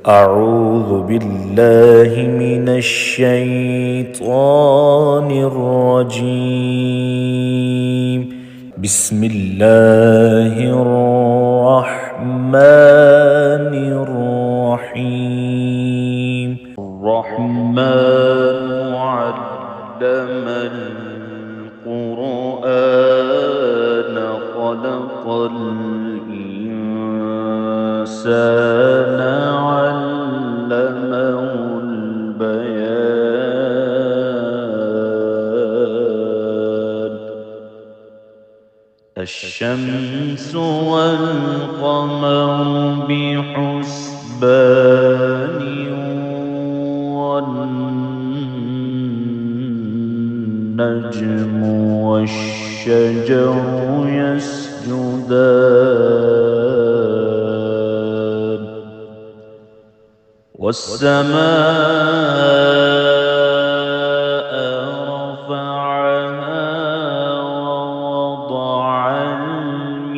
أعوذ بالله من الشيطان الرجيم. بسم الله الرحمن الرحيم. الرحمن علم القرآن خلق الإنسان علمه البيان. الشمس والقمر بحسبان والنجم والشجر يسجدان والسماء رفعها ووضع الميزان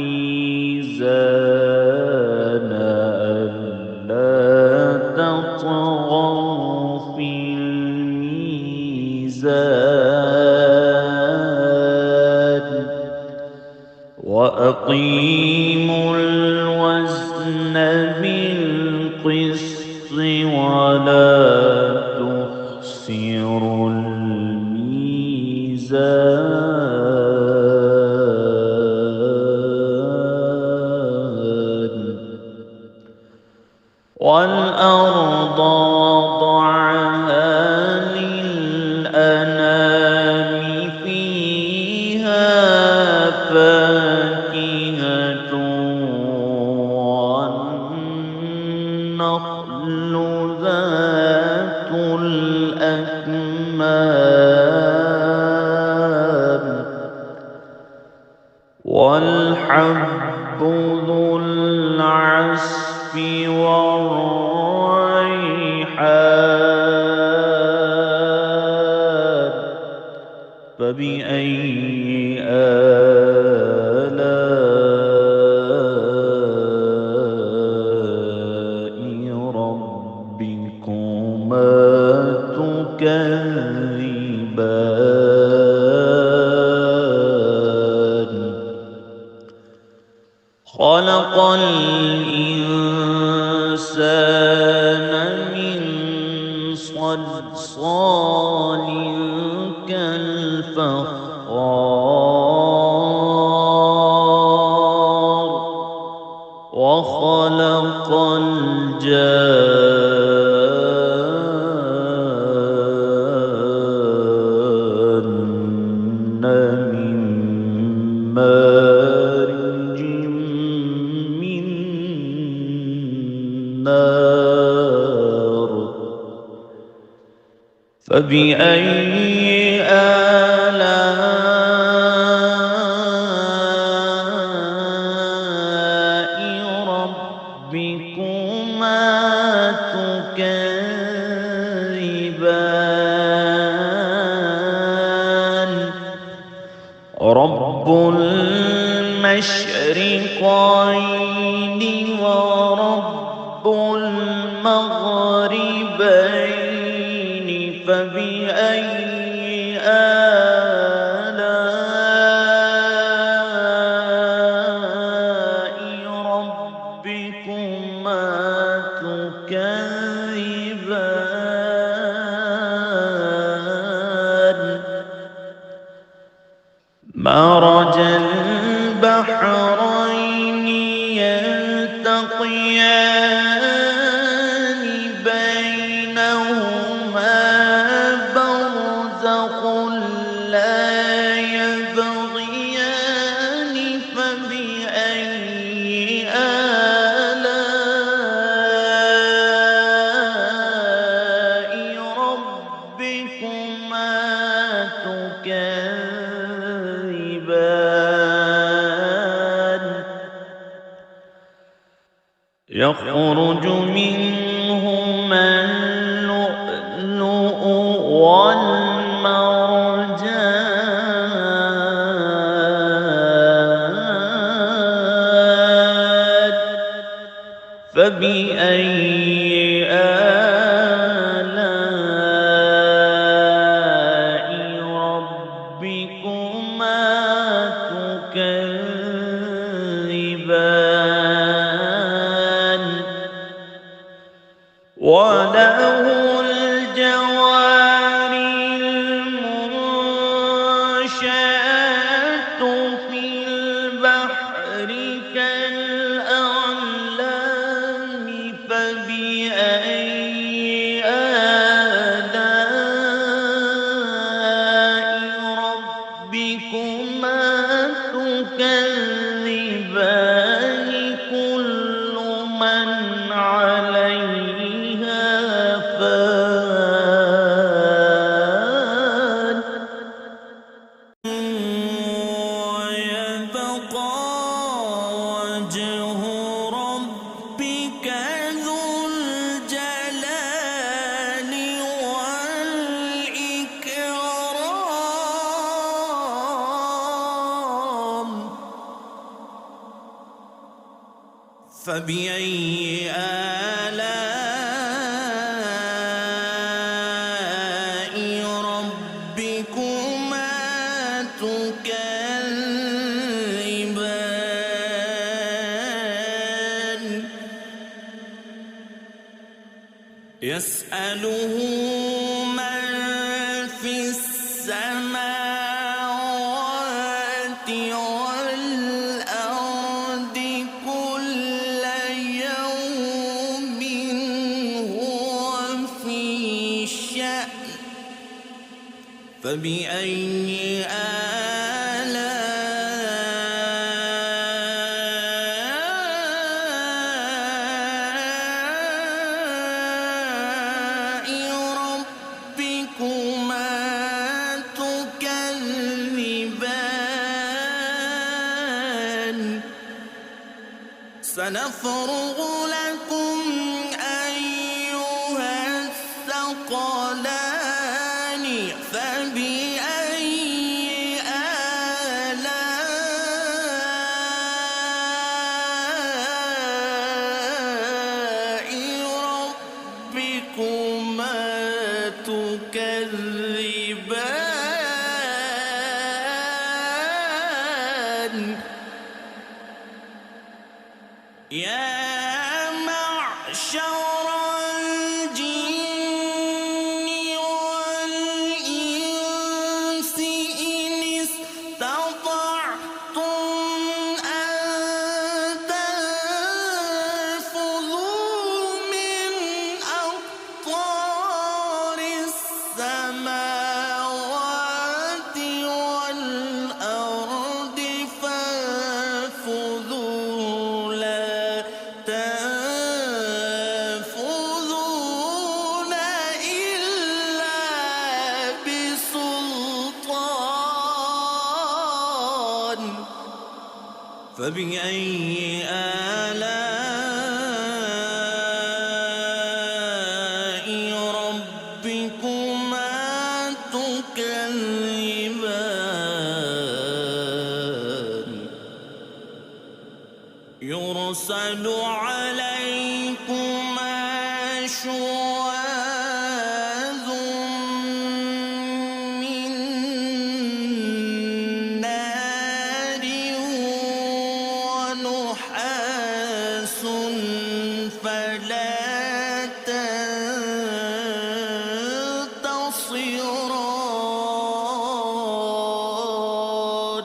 ألا تطغوا في الميزان وأقيموا الوزن بالقسط ولا تخسروا الميزان. والأرض وضعها للأنام فيها فاكهة والنخل ذات الأكمام والحب ذو العصف والريحان. فبأي آلاء ربكما تكذبان. خلق الإنسان من صلصال كالفخار وخلق الجان من مارج من نار. فبأي آلاء ربكما تكذبان. رب المشرقين ورب المغربين. فبأي آلاء ربكما تكذبان. مرج البحرين يلتقيان بينهما برزخ لا يبغيان. فبأي آلاء ربكما تكذبان. يخرج منهما اللؤلؤ والمرجان. فبأي وله الجوار المنشآت في البحر كالأعلام فبأي آلاء ربكما تكذبان كل من عليها فان ويبقى وجه ربك ذو الجلال والإكرام فبأي آلاء ربكما تكذبان يسأله من في السماوات والأرض كل يوم هو في شأن فبأي آلاء ربكما تكذبان سنفرغ لكم أيها الثقلان فبأي آلاء ربكما تكذبان يا معشر الجن والإنس إن استطعتم أن تنفذوا من أقطار السماوات والأرض فانفذوا لا تنفذون إلا بسلطان فبأي آلاء ربكما تكذبان يرسل عليكما شواظ من نار ونحاس فلا تنتصران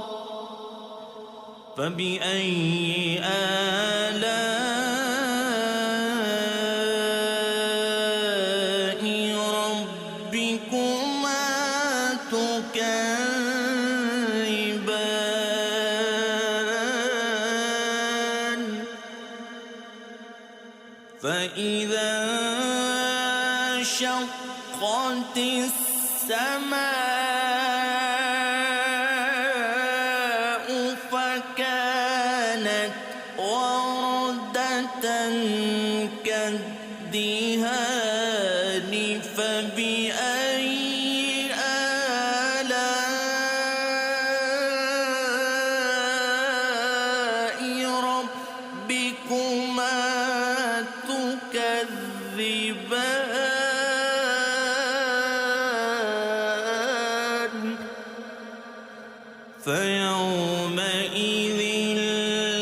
فبأي آلاء ربكما تكذبان فإذا انشقت السماء فكانت وردة كالدهان فبأي آلاء ربكما تكذبان فيومئذ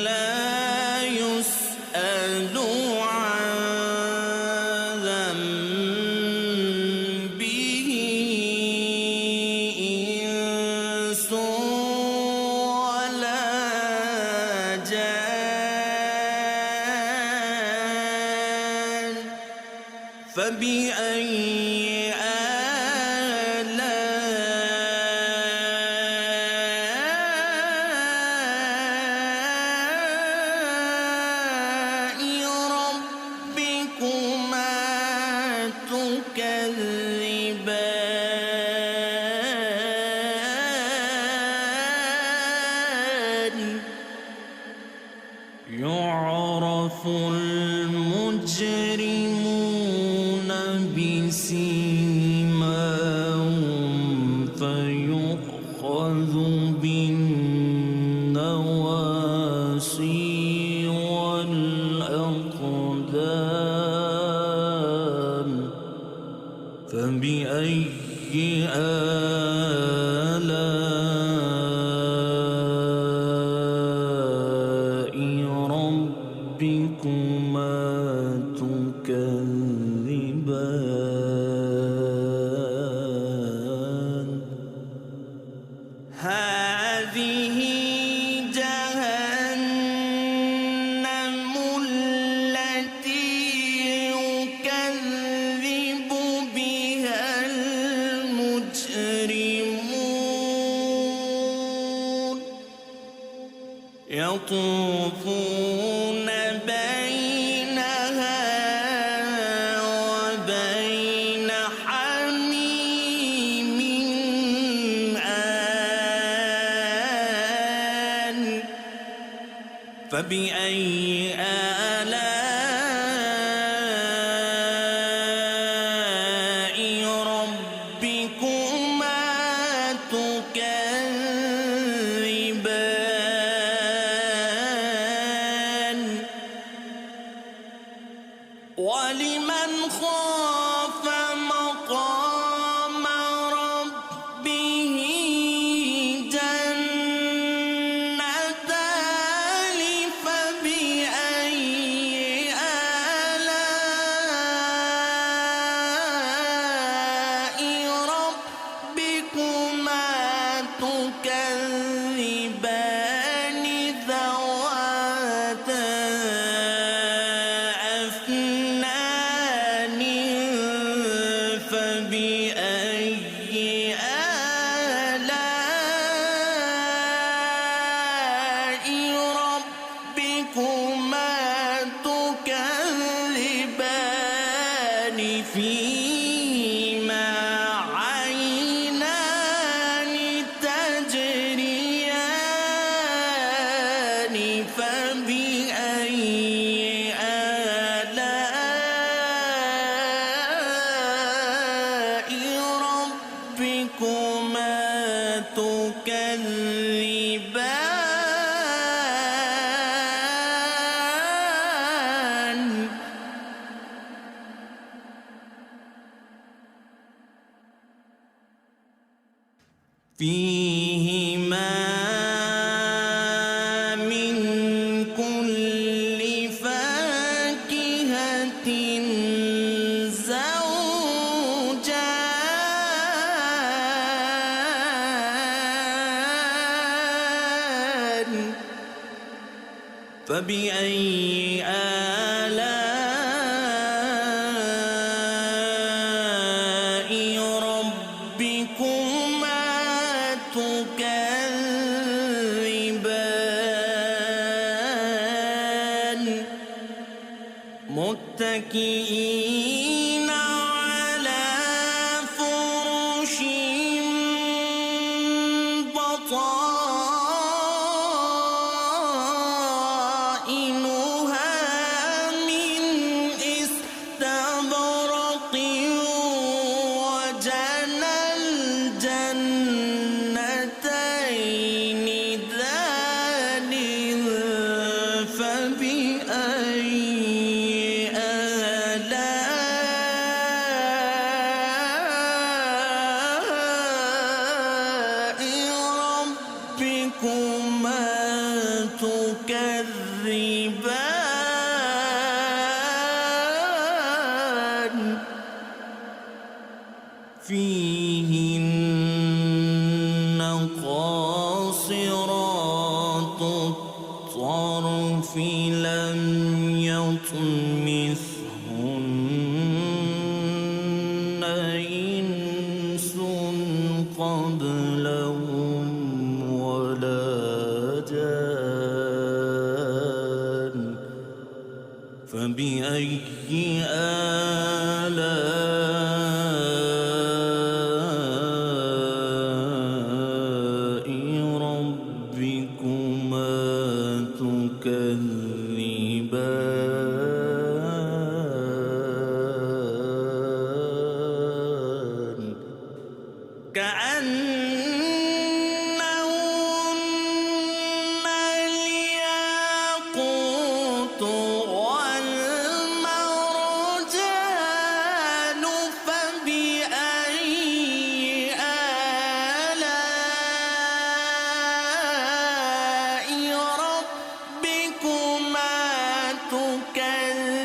لا يسأل عن فبأي آلاء ربكما تكذبان يعرف المجرمون بسيماهم فيؤخذ بالنواصي والأقدام فبأي آلاء ربكما تكذبان هذه جهنم التي يكذب بها المجرمون يطوفون بينها وبين حميم آن فبأي آلاء ربكما تكذبان ولمن خاف مقام ربه جنتان فبأي آلاء ربكما تكذبان ذواتا أفنان فبأي آلاء ربكما تكذبان فيهما عينان تجريان فبأي آلاء ربكما تكذبان فيهما من كل فاكهة زوجان فبأي آلاء ربكما تكذبان متكئين على فرش بطائنها من استبرق وجنى الجنتين دان فبأي آلاء ربكما تكذبان فيهن قاصرات الطرف لم يطمثهن كأنهن الياقوت والمرجان فبأي آلاء ربكما تكذبان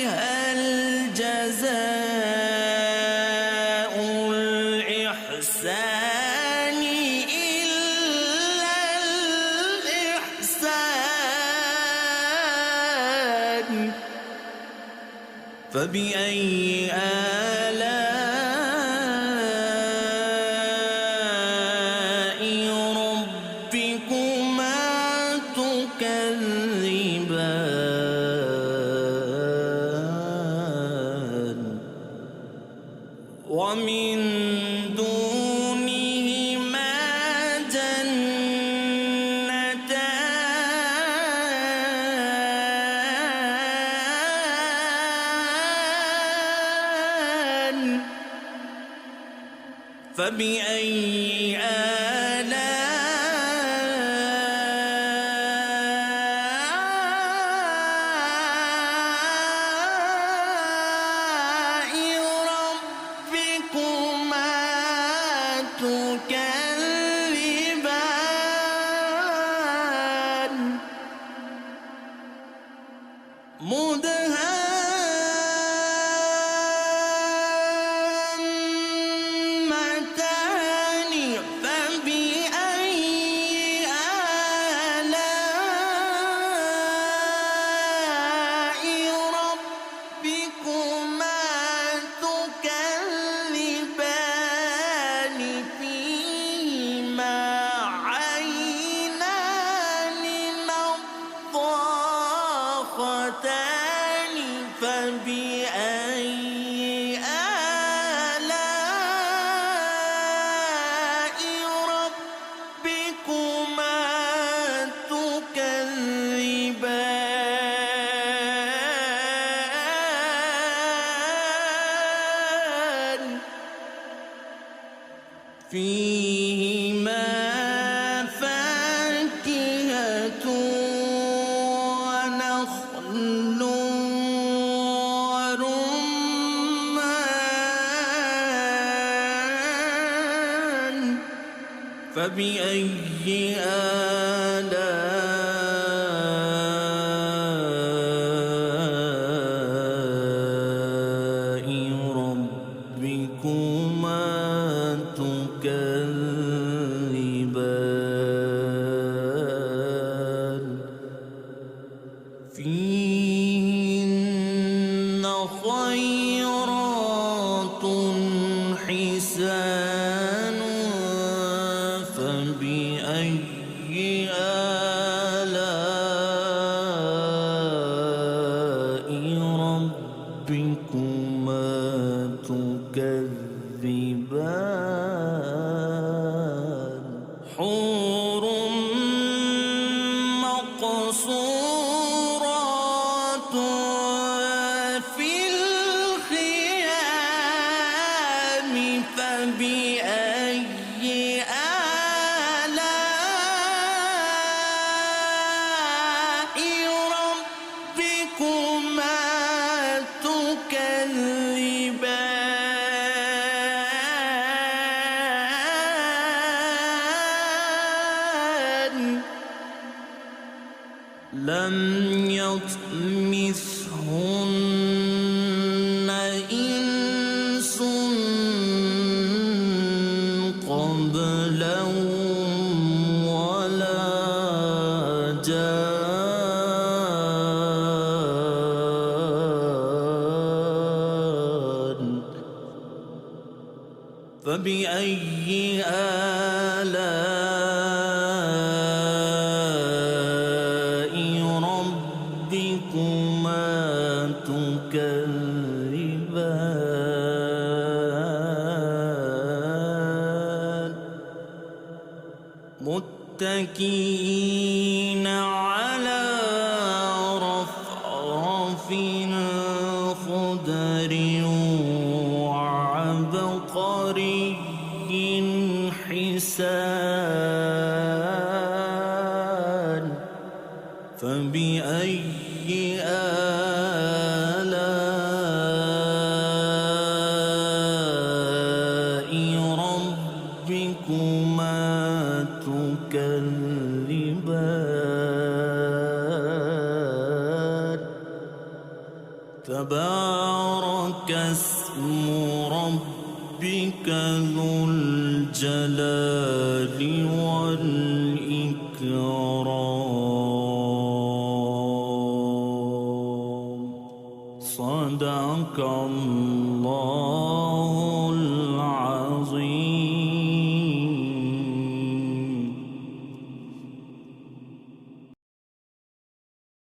هل جزاء الإحسان إلا الإحسان فبأي آلاء ربكما تكذبان ومن دونهما جنتان فبأي آلاء ربكما تكذبان مدهامتان فبأي آلاء ربكما تكذبان فيهما عينان نضاختان فبأي آلاء ربكما تكذبان فيهما فاكهة ونخل ورمان فبأي آلاء ربكما تكذبان فيهن خيرات حسان فبأي آلاء ربكما تكذبان حور مقصورات في الخيام فبأي آلاء ربكما تكذبان لم يطمثهن إنس قبلهم ولا جان فبأي آلاء ربكما تكذبان متكئين على رفرف خضر وعبقر تبارك اسم ربك ذو الجلال والإكرام. صدق الله